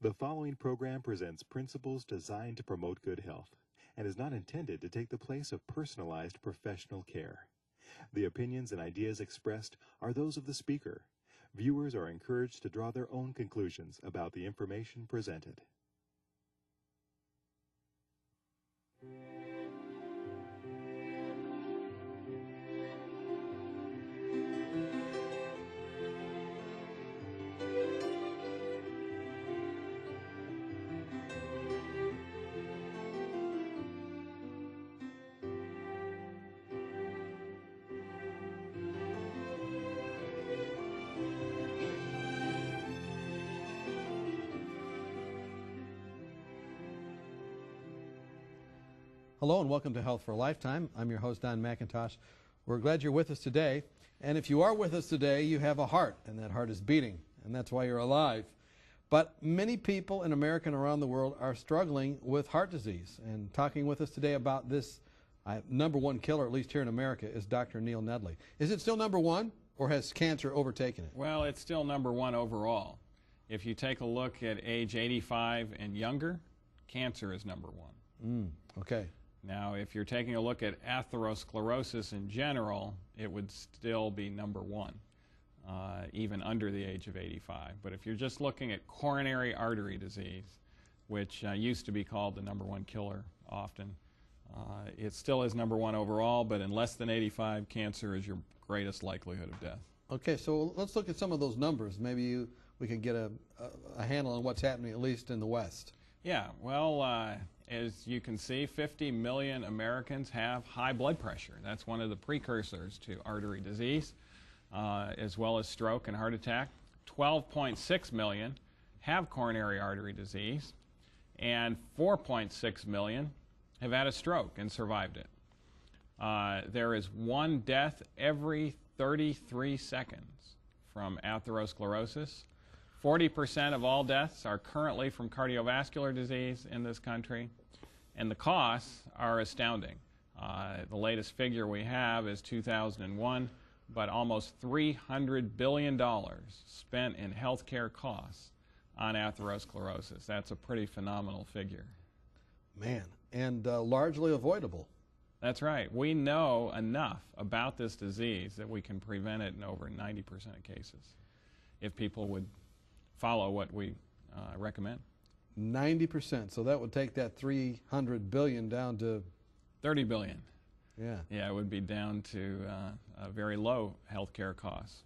The following program presents principles designed to promote good health and is not intended to take the place of personalized professional care. The opinions and ideas expressed are those of the speaker. Viewers are encouraged to draw their own conclusions about the information presented. Hello and welcome to Health for a Lifetime. I'm your host, Don McIntosh. We're glad you're with us today. And if you are with us today, you have a heart, and that heart is beating, and that's why you're alive. But many people in America and around the world are struggling with heart disease. And talking with us today about this number one killer, at least here in America, is Dr. Neil Nedley. Is it still number one, or has cancer overtaken it? Well, it's still number one overall. If you take a look at age 85 and younger, cancer is number one. Okay. Now, if you're taking a look at atherosclerosis in general, it would still be number one, even under the age of 85. But if you're just looking at coronary artery disease, which used to be called the number one killer often, it still is number one overall, but in less than 85, cancer is your greatest likelihood of death. Okay, so let's look at some of those numbers. Maybe we can get a handle on what's happening, at least in the West. Yeah, well, as you can see, 50 million Americans have high blood pressure. That's one of the precursors to artery disease, as well as stroke and heart attack. 12.6 million have coronary artery disease, and 4.6 million have had a stroke and survived it. There is one death every 33 seconds from atherosclerosis. 40% of all deaths are currently from cardiovascular disease in this country, and the costs are astounding. The latest figure we have is 2001, but almost $300 billion spent in healthcare costs on atherosclerosis. That's a pretty phenomenal figure. Man, and largely avoidable. That's right. We know enough about this disease that we can prevent it in over 90% of cases if people would follow what we recommend. 90%. So that would take that $300 billion down to 30 billion. Yeah. Yeah, it would be down to very low healthcare costs.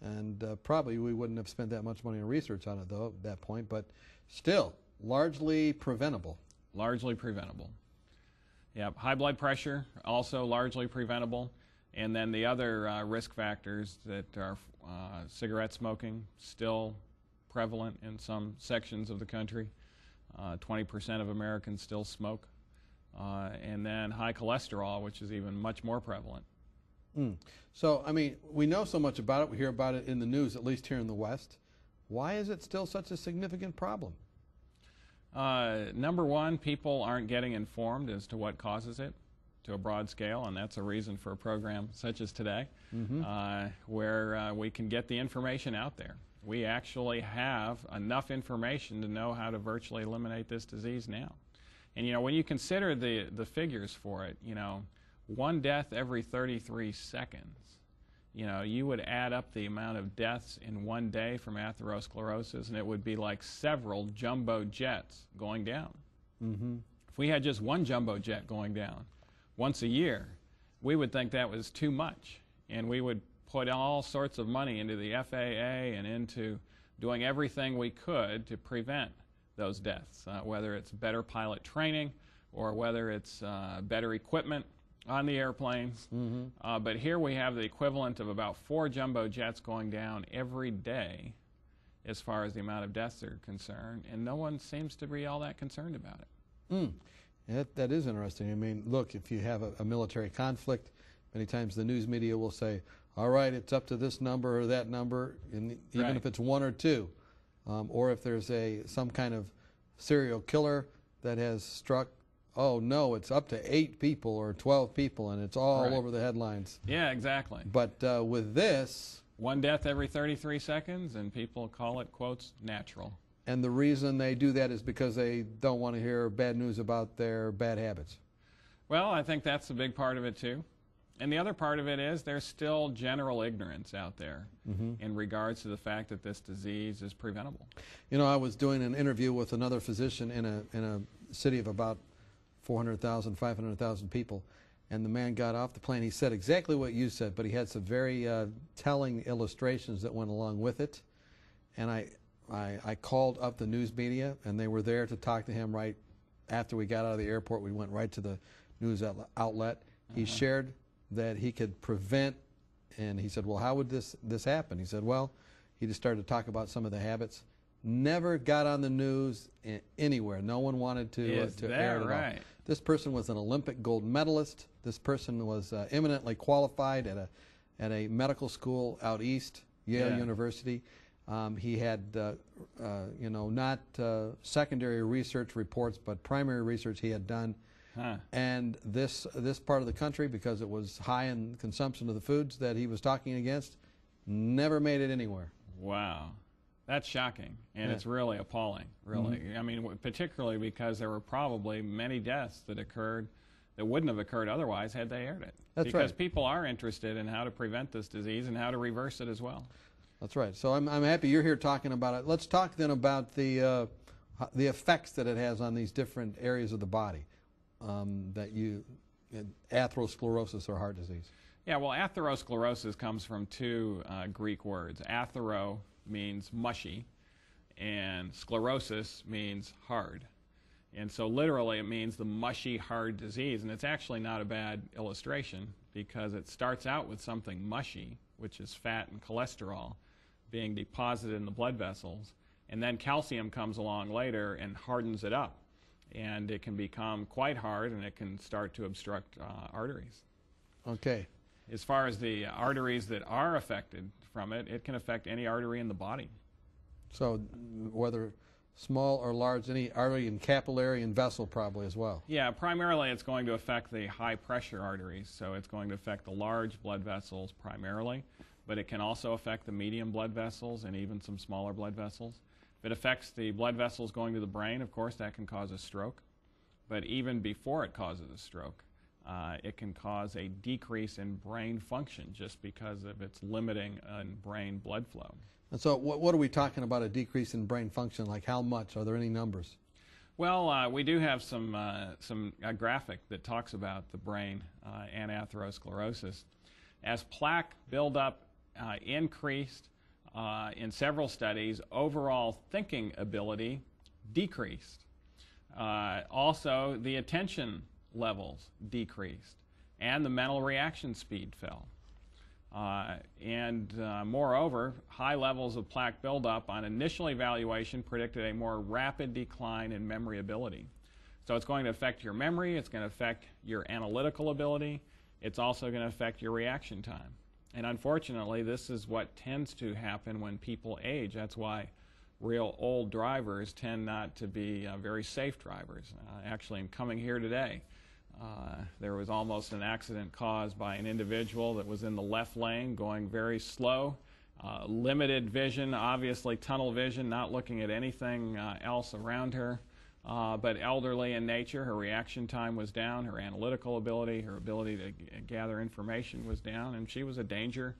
And probably we wouldn't have spent that much money on research on it, though, at that point. But still, largely preventable. Largely preventable. Yeah, high blood pressure, also largely preventable. And then the other risk factors that are cigarette smoking, still prevalent in some sections of the country. 20% of Americans still smoke. And then high cholesterol, which is even much more prevalent. So, I mean, we know so much about it. We hear about it in the news, at least here in the West. Why is it still such a significant problem? Number one, people aren't getting informed as to what causes it to a broad scale, and that's a reason for a program such as today, where we can get the information out there. We actually have enough information to know how to virtually eliminate this disease now. And, you know, when you consider the figures for it, you know, one death every 33 seconds, you know, you would add up the amount of deaths in one day from atherosclerosis, and it would be like several jumbo jets going down. If we had just one jumbo jet going down once a year, we would think that was too much, and we would put all sorts of money into the FAA and into doing everything we could to prevent those deaths, whether it's better pilot training or whether it's better equipment on the airplanes. But here we have the equivalent of about 4 jumbo jets going down every day as far as the amount of deaths are concerned, and no one seems to be all that concerned about it. That is interesting. I mean, look, if you have a military conflict, many times the news media will say, all right, it's up to this number or that number, and even if it's 1 or 2. Or if there's some kind of serial killer that has struck, oh no, it's up to 8 people or 12 people, and it's all over the headlines. Yeah, exactly. But with this... One death every 33 seconds, and people call it, quotes, natural. And the reason they do that is because they don't want to hear bad news about their bad habits. Well, I think that's a big part of it too. And the other part of it is there's still general ignorance out there in regards to the fact that this disease is preventable. You know, I was doing an interview with another physician in a city of about 400,000, 500,000 people, and the man got off the plane. He said exactly what you said, but he had some very telling illustrations that went along with it. And I called up the news media, and they were there to talk to him right after we got out of the airport. We went right to the news outlet. He shared that he could prevent, and he said, well, how would this happen? He said, well, he just started to talk about some of the habits. Never got on the news anywhere. No one wanted to air it at all. This person was an Olympic gold medalist. This person was eminently qualified at a medical school out east, Yale University. He had, not secondary research reports, but primary research he had done. And this part of the country, because it was high in consumption of the foods that he was talking against, never made it anywhere. Wow. That's shocking, and it's really appalling, really. I mean, particularly because there were probably many deaths that occurred that wouldn't have occurred otherwise had they aired it. That's because people are interested in how to prevent this disease and how to reverse it as well. That's right. So I'm happy you're here talking about it. Let's talk then about the effects that it has on these different areas of the body, atherosclerosis or heart disease. Yeah, well, atherosclerosis comes from two Greek words. Athero means mushy, and sclerosis means hard. And so literally it means the mushy, hard disease. And it's actually not a bad illustration because it starts out with something mushy, which is fat and cholesterol, being deposited in the blood vessels. And then calcium comes along later and hardens it up. And it can become quite hard, and it can start to obstruct arteries. Okay. As far as the arteries that are affected from it, it can affect any artery in the body. So whether small or large, any artery and capillary and vessel probably as well. Yeah, primarily it's going to affect the high-pressure arteries, so it's going to affect the large blood vessels primarily, but it can also affect the medium blood vessels and even some smaller blood vessels. If it affects the blood vessels going to the brain, of course, that can cause a stroke. But even before it causes a stroke, it can cause a decrease in brain function just because of its limiting in brain blood flow. And so what are we talking about, a decrease in brain function? Like how much? Are there any numbers? Well, we do have a graphic that talks about the brain and atherosclerosis. As plaque buildup increased in several studies, overall thinking ability decreased. Also, the attention levels decreased, and the mental reaction speed fell. Moreover, high levels of plaque buildup on initial evaluation predicted a more rapid decline in memory ability. So it's going to affect your memory, it's going to affect your analytical ability, it's also going to affect your reaction time. And unfortunately, this is what tends to happen when people age. That's why real old drivers tend not to be very safe drivers. Actually, in coming here today, there was almost an accident caused by an individual that was in the left lane going very slow, limited vision, obviously tunnel vision, not looking at anything else around her, but elderly in nature. Her reaction time was down, her analytical ability, her ability to gather information was down, and she was a danger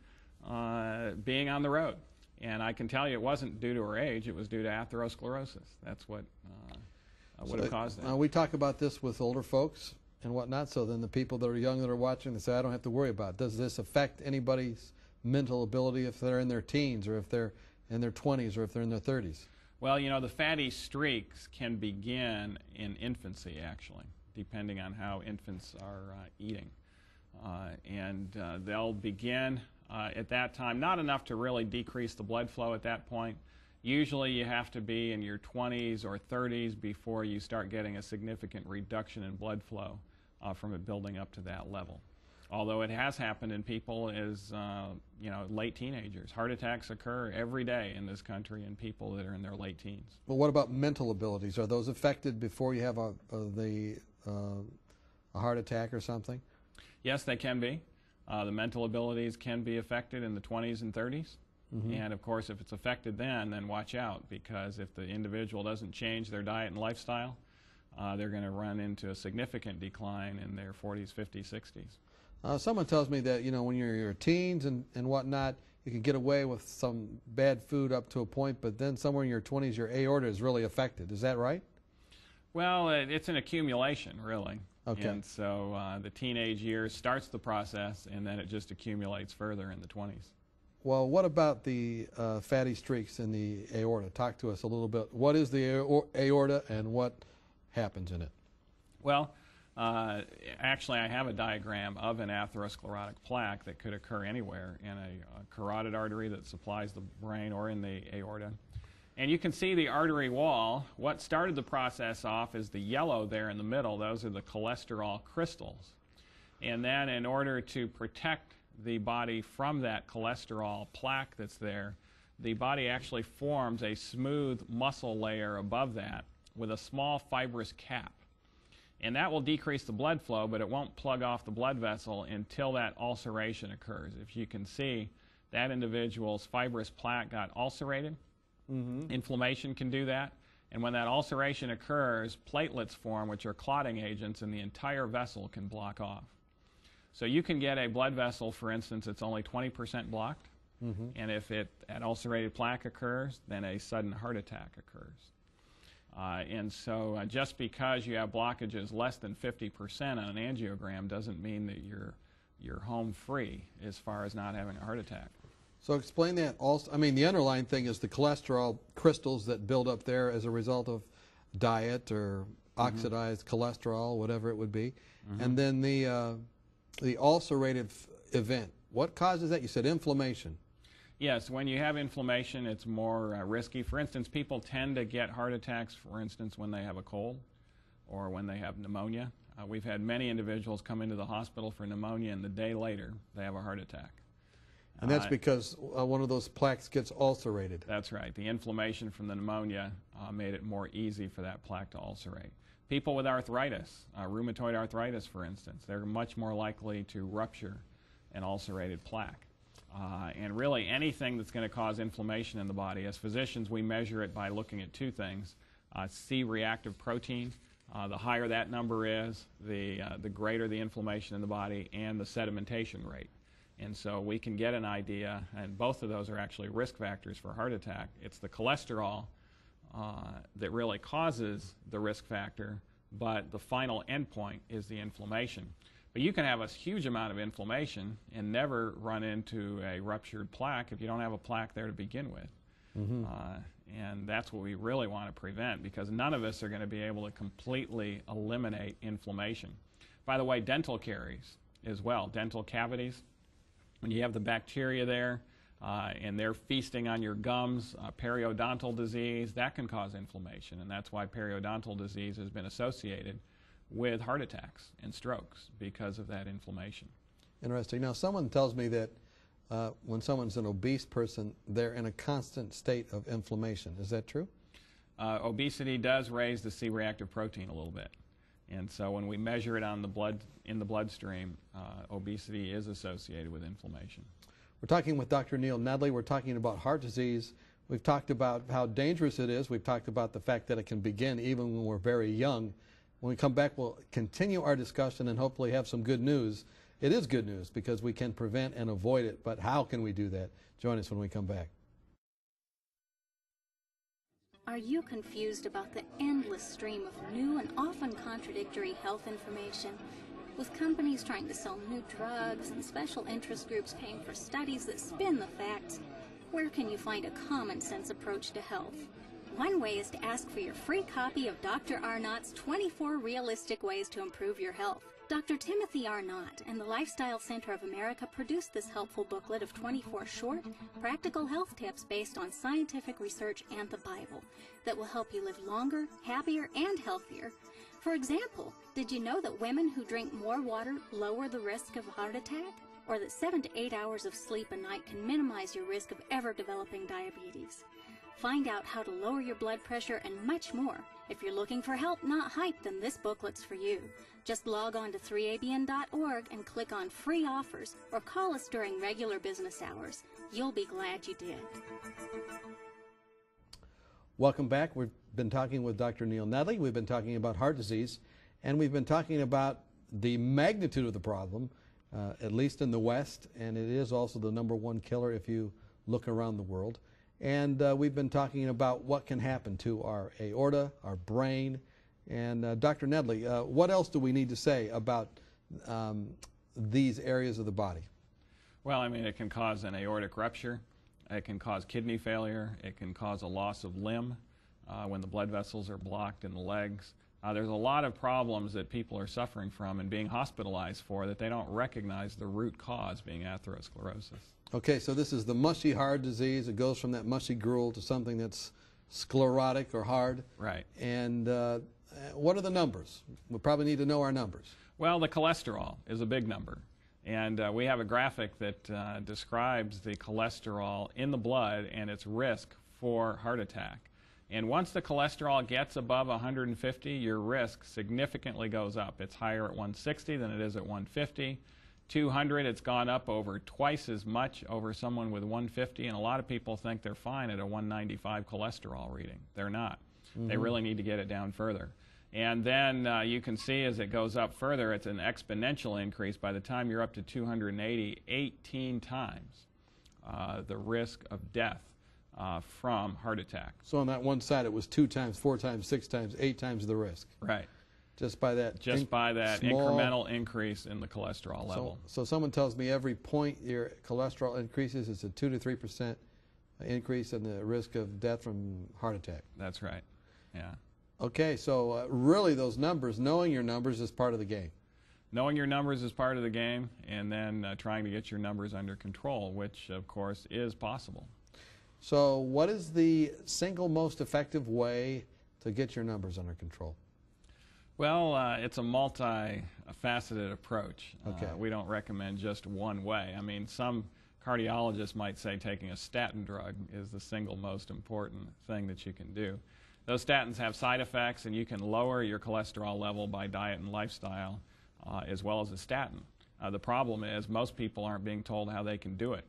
being on the road. And I can tell you it wasn't due to her age, it was due to atherosclerosis. That's what would have caused that. We talk about this with older folks and whatnot, so then the people that are young that are watching, they say, I don't have to worry about it. Does this affect anybody's mental ability if they're in their teens or if they're in their 20s or if they're in their 30s? Well, you know, the fatty streaks can begin in infancy, actually, depending on how infants are eating. They'll begin at that time, not enough to really decrease the blood flow at that point. Usually you have to be in your 20s or 30s before you start getting a significant reduction in blood flow from it building up to that level. Although it has happened in people as late teenagers. Heart attacks occur every day in this country in people that are in their late teens. Well, what about mental abilities? Are those affected before you have a heart attack or something? Yes, they can be. The mental abilities can be affected in the 20s and 30s. And of course, if it's affected then watch out, because if the individual doesn't change their diet and lifestyle, they're going to run into a significant decline in their 40s, 50s, 60s. Someone tells me that, when you're in your teens and whatnot, you can get away with some bad food up to a point, but then somewhere in your 20s, your aorta is really affected. Is that right? Well, it's an accumulation, really. Okay. And so the teenage years starts the process, and then it just accumulates further in the 20s. Well, what about the fatty streaks in the aorta? Talk to us a little bit. What is the aorta and what happens in it? Well, actually, I have a diagram of an atherosclerotic plaque that could occur anywhere in a carotid artery that supplies the brain or in the aorta. And you can see the artery wall. What started the process off is the yellow there in the middle. Those are the cholesterol crystals. And then in order to protect the body from that cholesterol plaque that's there, the body actually forms a smooth muscle layer above that with a small fibrous cap. And that will decrease the blood flow, but it won't plug off the blood vessel until that ulceration occurs. If you can see, that individual's fibrous plaque got ulcerated. Inflammation can do that. And when that ulceration occurs, platelets form, which are clotting agents, and the entire vessel can block off. So you can get a blood vessel, for instance, it's only 20% blocked. And if an ulcerated plaque occurs, then a sudden heart attack occurs. And so just because you have blockages less than 50% on an angiogram doesn't mean that you're home free as far as not having a heart attack. So explain that also. I mean, the underlying thing is the cholesterol crystals that build up there as a result of diet or oxidized cholesterol, whatever it would be. And then the ulcerative event. What causes that? You said inflammation. Yes, when you have inflammation, it's more risky. For instance, people tend to get heart attacks, for instance, when they have a cold or when they have pneumonia. We've had many individuals come into the hospital for pneumonia, and the day later, they have a heart attack. And that's because one of those plaques gets ulcerated. That's right. The inflammation from the pneumonia made it more easy for that plaque to ulcerate. People with arthritis, rheumatoid arthritis, for instance, they're much more likely to rupture an ulcerated plaque. And really anything that's going to cause inflammation in the body, as physicians we measure it by looking at two things. C-reactive protein, the higher that number is, the greater the inflammation in the body, and the sedimentation rate. And so we can get an idea, and both of those are actually risk factors for heart attack. It's the cholesterol that really causes the risk factor, but the final endpoint is the inflammation. But you can have a huge amount of inflammation and never run into a ruptured plaque if you don't have a plaque there to begin with. And that's what we really want to prevent, because none of us are going to be able to completely eliminate inflammation. By the way, dental caries as well, dental cavities. When you have the bacteria there and they're feasting on your gums, periodontal disease, that can cause inflammation. And that's why periodontal disease has been associated with heart attacks and strokes, because of that inflammation. Interesting. Now, someone tells me that when someone's an obese person, they're in a constant state of inflammation. Is that true? Obesity does raise the C-reactive protein a little bit. And so when we measure it on the blood, in the bloodstream, obesity is associated with inflammation. We're talking with Dr. Neil Nedley. We're talking about heart disease. We've talked about how dangerous it is. We've talked about the fact that it can begin even when we're very young. When we come back, we'll continue our discussion and hopefully have some good news. It is good news because we can prevent and avoid it, but how can we do that? Join us when we come back. Are you confused about the endless stream of new and often contradictory health information? With companies trying to sell new drugs and special interest groups paying for studies that spin the facts, where can you find a common sense approach to health? One way is to ask for your free copy of Dr. Arnott's 24 Realistic Ways to Improve Your Health. Dr. Timothy Arnott and the Lifestyle Center of America produced this helpful booklet of 24 short, practical health tips based on scientific research and the Bible that will help you live longer, happier, and healthier. For example, did you know that women who drink more water lower the risk of a heart attack? Or that 7 to 8 hours of sleep a night can minimize your risk of ever developing diabetes? Find out how to lower your blood pressure and much more. If you're looking for help, not hype, then this booklet's for you. Just log on to 3abn.org and click on free offers or call us during regular business hours. You'll be glad you did. Welcome back. We've been talking with Dr. Neil Nedley. We've been talking about heart disease, and we've been talking about the magnitude of the problem, at least in the West, and it is also the #1 killer if you look around the world. And we've been talking about what can happen to our aorta, our brain. And Dr. Nedley, what else do we need to say about these areas of the body? Well, I mean, it can cause an aortic rupture. It can cause kidney failure. It can cause a loss of limb when the blood vessels are blocked in the legs. There's a lot of problems that people are suffering from and being hospitalized for that they don't recognize the root cause being atherosclerosis. Okay, so this is the mushy heart disease. It goes from that mushy gruel to something that's sclerotic or hard. Right. And what are the numbers? We probably need to know our numbers. Well, the cholesterol is a big number. And we have a graphic that describes the cholesterol in the blood and its risk for heart attack. And once the cholesterol gets above 150, your risk significantly goes up. It's higher at 160 than it is at 150. 200, it's gone up over twice as much over someone with 150, and a lot of people think they're fine at a 195 cholesterol reading. They're not. They really need to get it down further. And then you can see as it goes up further, it's an exponential increase. By the time you're up to 280, 18 times the risk of death from heart attack. So on that one side, it was 2 times, 4 times, 6 times, 8 times the risk. Right. Just by that Small, incremental increase in the cholesterol level. So someone tells me every point your cholesterol increases, it's a 2 to 3% increase in the risk of death from heart attack. That's right. Yeah. Okay, so really those numbers, knowing your numbers is part of the game. Knowing your numbers is part of the game, and then trying to get your numbers under control, which of course is possible. So what is the single most effective way to get your numbers under control? Well, it's a multi-faceted approach. Okay. We don't recommend just one way. I mean, some cardiologists might say taking a statin drug is the single most important thing that you can do. Those statins have side effects, and you can lower your cholesterol level by diet and lifestyle as well as a statin. The problem is most people aren't being told how they can do it.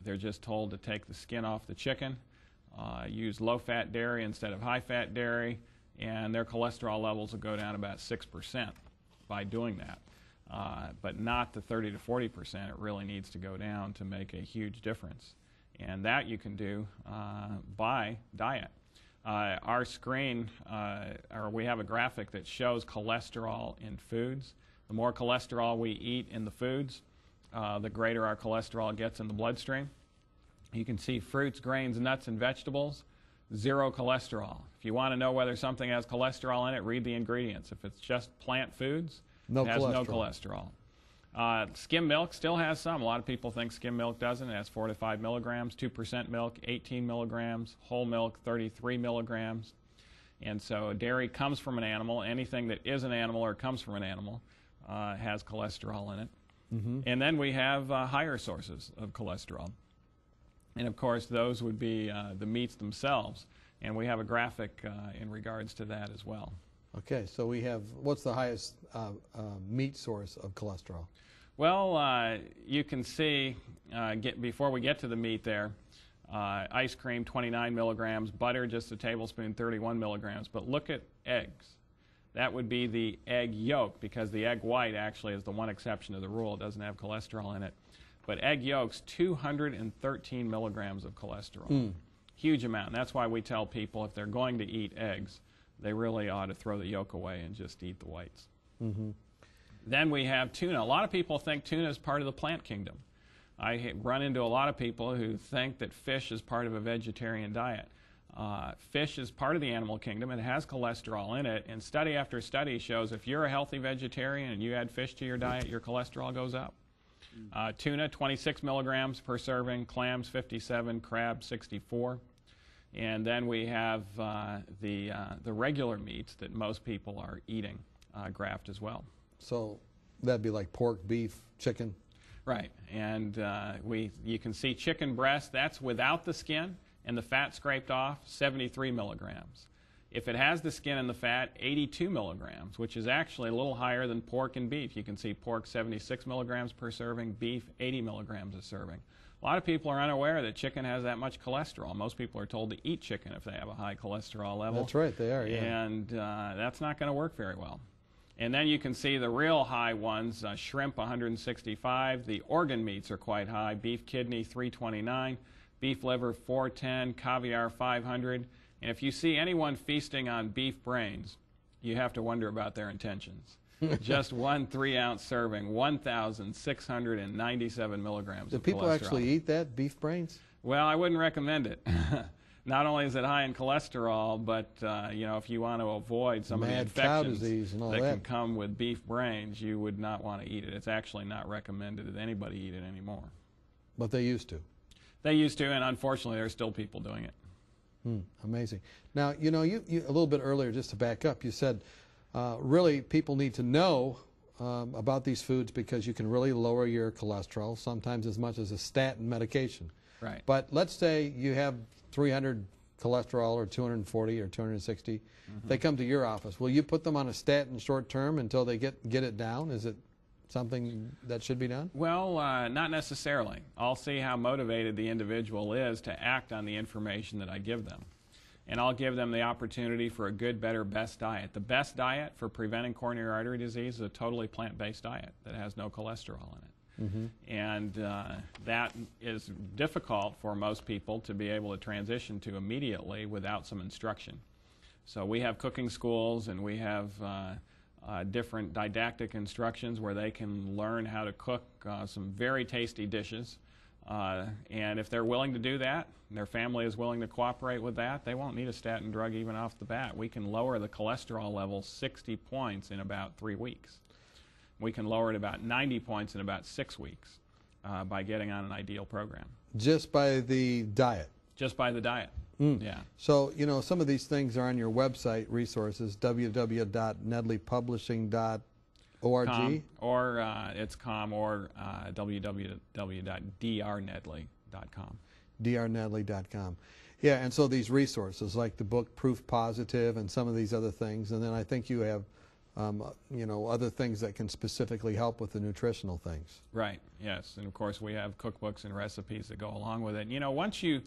They're just told to take the skin off the chicken, use low-fat dairy instead of high-fat dairy, and their cholesterol levels will go down about 6% by doing that. But not the 30 to 40% it really needs to go down to make a huge difference. And that you can do by diet. Our screen, or we have a graphic that shows cholesterol in foods. The more cholesterol we eat in the foods, the greater our cholesterol gets in the bloodstream. You can see fruits, grains, nuts, and vegetables, 0 cholesterol. If you want to know whether something has cholesterol in it, read the ingredients. If it's just plant foods, it has no cholesterol. Skim milk still has some. A lot of people think skim milk doesn't. It has 4 to 5 milligrams. 2% milk, 18 milligrams. Whole milk, 33 milligrams. And so dairy comes from an animal. Anything that is an animal or comes from an animal has cholesterol in it. And then we have higher sources of cholesterol. And of course, those would be the meats themselves. And we have a graphic in regards to that as well. Okay, so we have, what's the highest meat source of cholesterol? Well, you can see, before we get to the meat there, ice cream, 29 milligrams, butter, just a tablespoon, 31 milligrams. But look at eggs. That would be the egg yolk, because the egg white actually is the one exception to the rule. It doesn't have cholesterol in it. But egg yolks, 213 milligrams of cholesterol. Huge amount. And that's why we tell people if they're going to eat eggs, they really ought to throw the yolk away and just eat the whites. Then we have tuna. A lot of people think tuna is part of the plant kingdom. I run into a lot of people who think that fish is part of a vegetarian diet. Fish is part of the animal kingdom. It has cholesterol in it, and study after study shows if you're a healthy vegetarian and you add fish to your diet, your cholesterol goes up. Tuna, 26 milligrams per serving, clams, 57, crab, 64. And then we have the regular meats that most people are eating, graphed as well. So that'd be like pork, beef, chicken? Right. And you can see chicken breast, that's without the skin. and the fat scraped off, 73 milligrams. If it has the skin and the fat, 82 milligrams, which is actually a little higher than pork and beef. You can see pork 76 milligrams per serving, beef 80 milligrams a serving. A lot of people are unaware that chicken has that much cholesterol. Most people are told to eat chicken if they have a high cholesterol level. That's right, they are, yeah. And that's not going to work very well. And then you can see the real high ones, shrimp 165, the organ meats are quite high, beef kidney 329, beef liver 410, caviar 500. And if you see anyone feasting on beef brains, you have to wonder about their intentions. Just one 3-ounce serving, 1,697 milligrams Do of people cholesterol. actually eat that, beef brains? Well, I wouldn't recommend it. Not only is it high in cholesterol, but you know, if you want to avoid some of the Mad cow infections disease and all that that. can come with beef brains, you would not want to eat it. It's actually not recommended that anybody eat it anymore. But they used to. They used to, and unfortunately, there are still people doing it. Amazing. Now, you know, you a little bit earlier, just to back up, you said really people need to know about these foods because you can really lower your cholesterol, sometimes as much as a statin medication. Right. But let's say you have 300 cholesterol or 240 or 260. They come to your office. Will you put them on a statin short term until they get it down? Is it something that should be done? Well, not necessarily. I'll see how motivated the individual is to act on the information that I give them. And I'll give them the opportunity for a good, better, best diet. The best diet for preventing coronary artery disease is a totally plant-based diet that has no cholesterol in it. And that is difficult for most people to be able to transition to immediately without some instruction. So we have cooking schools and we have different didactic instructions where they can learn how to cook some very tasty dishes. And if they're willing to do that, and their family is willing to cooperate with that, they won't need a statin drug even off the bat. We can lower the cholesterol level 60 points in about 3 weeks. We can lower it about 90 points in about 6 weeks by getting on an ideal program. Just by the diet? Just by the diet, yeah. So, you know, some of these things are on your website resources, www.nedleypublishing.org. It's com or www.drnedley.com. drnedley.com. Yeah, and so these resources like the book Proof Positive and some of these other things, and then I think you have you know, other things that can specifically help with the nutritional things. Right, yes, and of course we have cookbooks and recipes that go along with it. You know, once you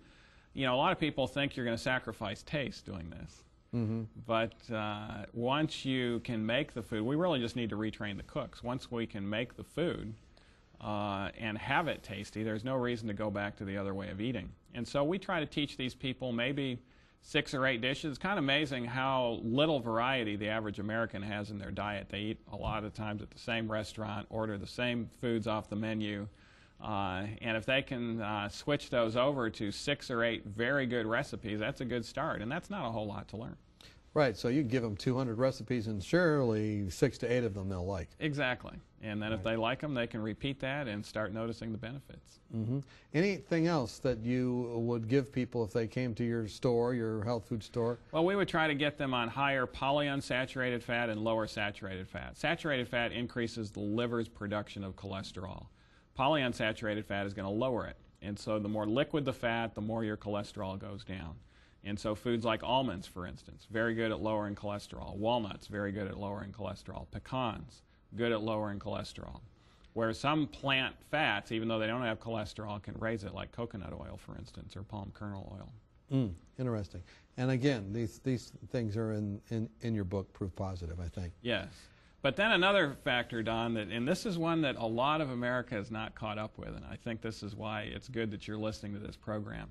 know, a lot of people think you're going to sacrifice taste doing this. But once you can make the food, we really just need to retrain the cooks. Once we can make the food and have it tasty, there's no reason to go back to the other way of eating. And so we try to teach these people maybe 6 or 8 dishes. It's kind of amazing how little variety the average American has in their diet. They eat a lot of times at the same restaurant, order the same foods off the menu. And if they can switch those over to 6 or 8 very good recipes, that's a good start. And that's not a whole lot to learn. Right, so you give them 200 recipes and surely 6 to 8 of them they'll like. Exactly. And then if they like them, they can repeat that and start noticing the benefits. Anything else that you would give people if they came to your store, your health food store? Well, we would try to get them on higher polyunsaturated fat and lower saturated fat. Saturated fat increases the liver's production of cholesterol. Polyunsaturated fat is going to lower it. And so the more liquid the fat, the more your cholesterol goes down. And so foods like almonds, for instance, very good at lowering cholesterol. Walnuts, very good at lowering cholesterol. Pecans, good at lowering cholesterol. Whereas some plant fats, even though they don't have cholesterol, can raise it, like coconut oil, for instance, or palm kernel oil. Interesting. And again, these things are in your book, Proof Positive, I think. Yes. But then another factor, Don, and this is one that a lot of America has not caught up with, and I think this is why it's good that you're listening to this program.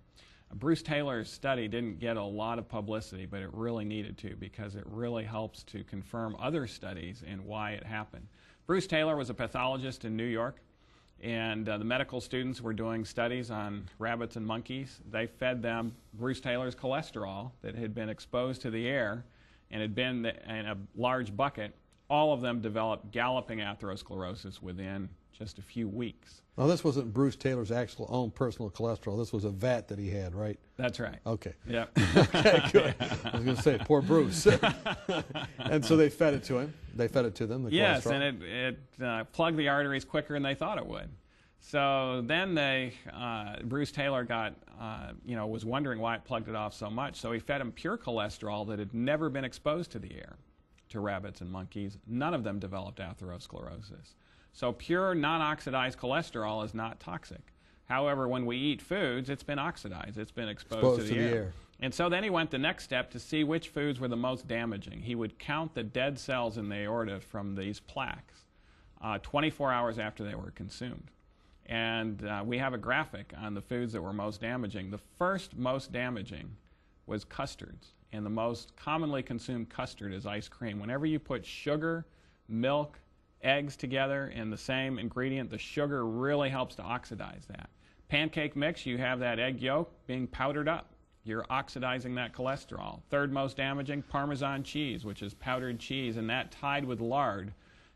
Bruce Taylor's study didn't get a lot of publicity, but it really needed to because it really helps to confirm other studies and why it happened. Bruce Taylor was a pathologist in New York, and the medical students were doing studies on rabbits and monkeys. They fed them Bruce Taylor's cholesterol that had been exposed to the air and had been in a large bucket. All of them developed galloping atherosclerosis within just a few weeks. Now, this wasn't Bruce Taylor's actual own personal cholesterol. This was a vat that he had, right? That's right. Okay. Yep. Okay, good. I was going to say, poor Bruce. And so they fed it to him. They fed it to them, the yes, cholesterol. and it plugged the arteries quicker than they thought it would. So then Bruce Taylor was wondering why it plugged it off so much. So he fed him pure cholesterol that had never been exposed to the air, to rabbits and monkeys. None of them developed atherosclerosis. So pure non-oxidized cholesterol is not toxic. However, when we eat foods, it's been oxidized. It's been exposed to the air. And so then he went the next step to see which foods were the most damaging. He would count the dead cells in the aorta from these plaques 24 hours after they were consumed. And we have a graphic on the foods that were most damaging. The first most damaging was custards. And the most commonly consumed custard is ice cream. Whenever you put sugar, milk, eggs together in the same ingredient, the sugar really helps to oxidize that. Pancake mix, you have that egg yolk being powdered up. You're oxidizing that cholesterol. Third most damaging, Parmesan cheese, which is powdered cheese, and that tied with lard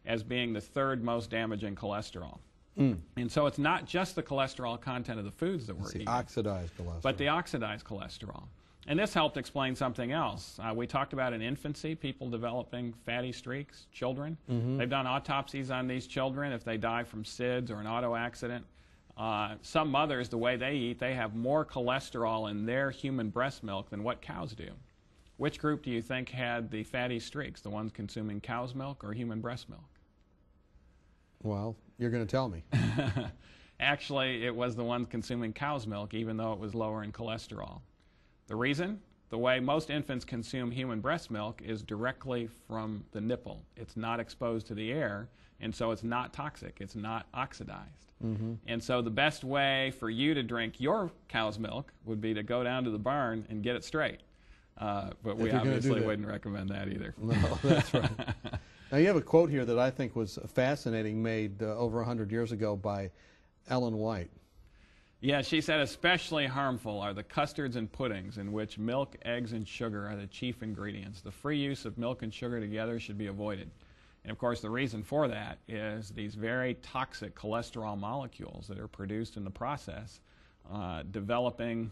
as being the third most damaging cholesterol. And so it's not just the cholesterol content of the foods that we're eating, oxidized cholesterol, but the oxidized cholesterol. And this helped explain something else. We talked about in infancy, people developing fatty streaks, children. They've done autopsies on these children if they die from SIDS or an auto accident. Some mothers, the way they eat, they have more cholesterol in their human breast milk than what cows do. Which group do you think had the fatty streaks, the ones consuming cow's milk or human breast milk? Well, you're going to tell me. Actually, it was the ones consuming cow's milk, even though it was lower in cholesterol. The reason? The way most infants consume human breast milk is directly from the nipple. It's not exposed to the air, and so it's not toxic. It's not oxidized. And so the best way for you to drink your cow's milk would be to go down to the barn and get it straight. But we obviously wouldn't recommend that either. No, that's right. Now, you have a quote here that I think was fascinating, made over 100 years ago by Ellen White. Yeah, she said, especially harmful are the custards and puddings in which milk, eggs, and sugar are the chief ingredients. The free use of milk and sugar together should be avoided. And of course, the reason for that is these very toxic cholesterol molecules that are produced in the process, developing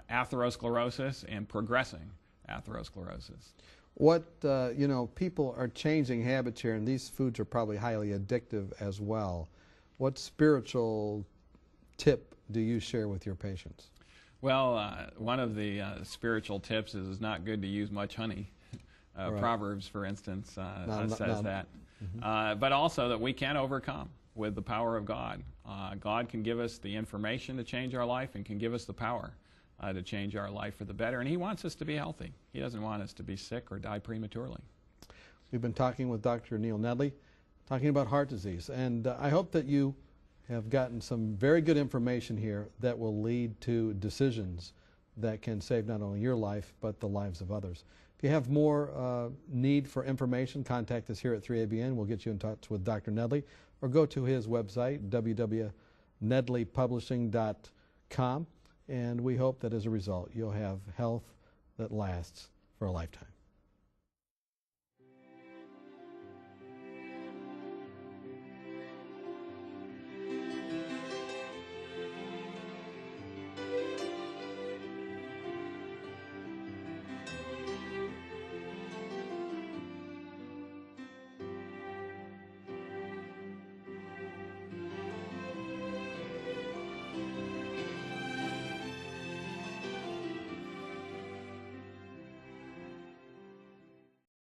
atherosclerosis and progressing atherosclerosis. What, people are changing habits here, and these foods are probably highly addictive as well. What spiritual tip do you share with your patients? Well, one of the spiritual tips is it's not good to use much honey. Right. Proverbs, for instance, says that. But also that we can overcome with the power of God. God can give us the information to change our life and can give us the power to change our life for the better. And He wants us to be healthy. He doesn't want us to be sick or die prematurely. We've been talking with Dr. Neil Nedley, talking about heart disease. And I hope that you have gotten some very good information here that will lead to decisions that can save not only your life, but the lives of others. If you have more need for information, contact us here at 3ABN. We'll get you in touch with Dr. Nedley, or go to his website, www.nedleypublishing.com, and we hope that as a result you'll have health that lasts for a lifetime.